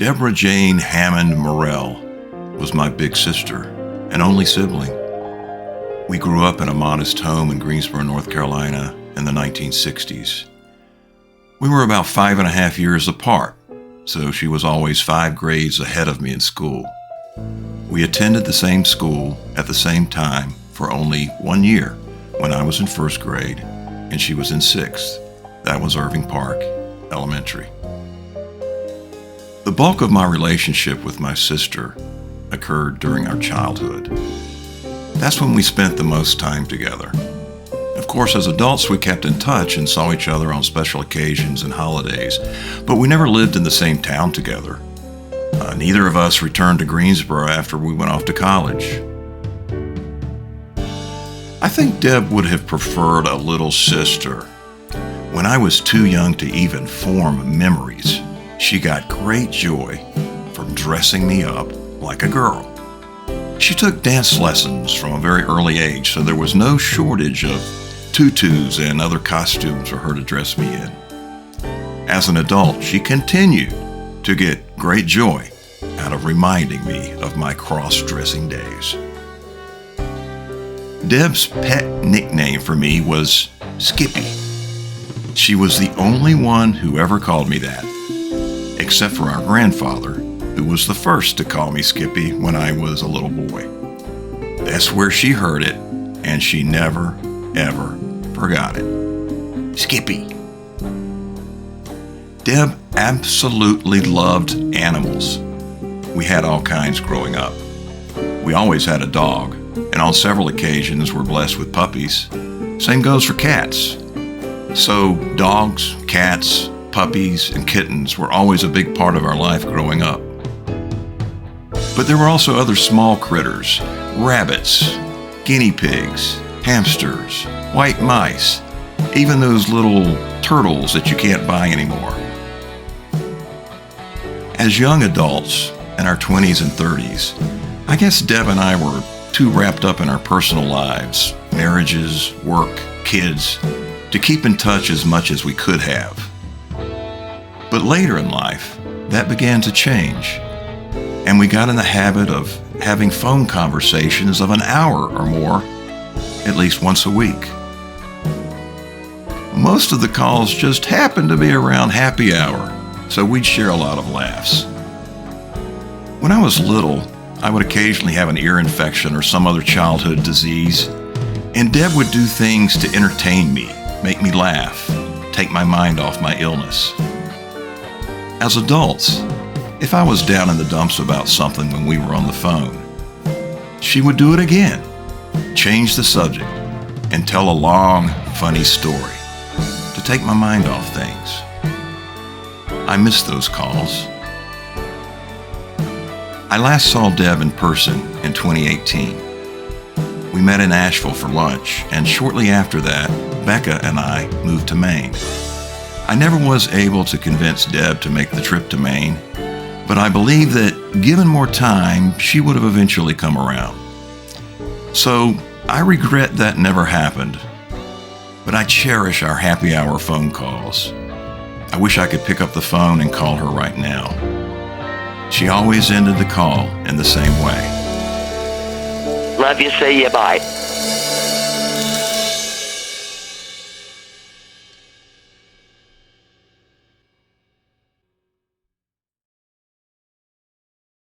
Deborah Jane Hammond Morrell was my big sister and only sibling. We grew up in a modest home in Greensboro, North Carolina in the 1960s. We were about 5.5 years apart, so she was always 5 grades ahead of me in school. We attended the same school at the same time for only 1 year when I was in 1st grade and she was in 6th. That was Irving Park Elementary. The bulk of my relationship with my sister occurred during our childhood. That's when we spent the most time together. Of course, as adults, we kept in touch and saw each other on special occasions and holidays, but we never lived in the same town together. Neither of us returned to Greensboro after we went off to college. I think Deb would have preferred a little sister. When I was too young to even form memories, she got great joy from dressing me up like a girl. She took dance lessons from a very early age, so there was no shortage of tutus and other costumes for her to dress me in. As an adult, she continued to get great joy out of reminding me of my cross-dressing days. Deb's pet nickname for me was Skippy. She was the only one who ever called me that, except for our grandfather, who was the first to call me Skippy when I was a little boy. That's where she heard it, and she never, ever forgot it. Skippy. Deb absolutely loved animals. We had all kinds growing up. We always had a dog, and on several occasions were blessed with puppies. Same goes for cats. So dogs, cats, puppies, and kittens were always a big part of our life growing up. But there were also other small critters, rabbits, guinea pigs, hamsters, white mice, even those little turtles that you can't buy anymore. As young adults in our 20s and 30s, I guess Deb and I were too wrapped up in our personal lives, marriages, work, kids, to keep in touch as much as we could have. But later in life, that began to change, and we got in the habit of having phone conversations of an hour or more, at least once a week. Most of the calls just happened to be around happy hour, so we'd share a lot of laughs. When I was little, I would occasionally have an ear infection or some other childhood disease, and Deb would do things to entertain me, make me laugh, take my mind off my illness. As adults, if I was down in the dumps about something when we were on the phone, she would do it again, change the subject, and tell a long, funny story to take my mind off things. I miss those calls. I last saw Deb in person in 2018. We met in Asheville for lunch, and shortly after that, Becca and I moved to Maine. I never was able to convince Deb to make the trip to Maine, but I believe that given more time, she would have eventually come around. So I regret that never happened, but I cherish our happy hour phone calls. I wish I could pick up the phone and call her right now. She always ended the call in the same way. Love you, see you, bye.